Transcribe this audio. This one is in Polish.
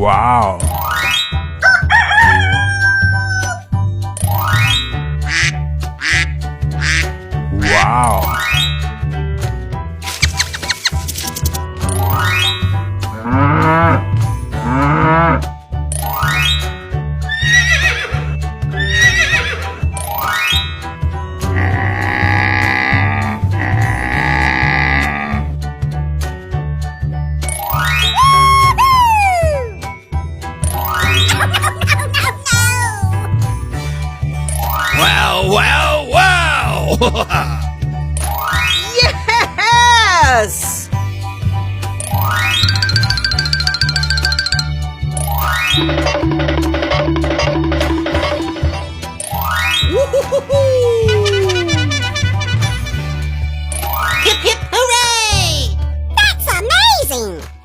Wow! Wow! Wow, wow, wow! Yes! Hip hip hooray! That's amazing!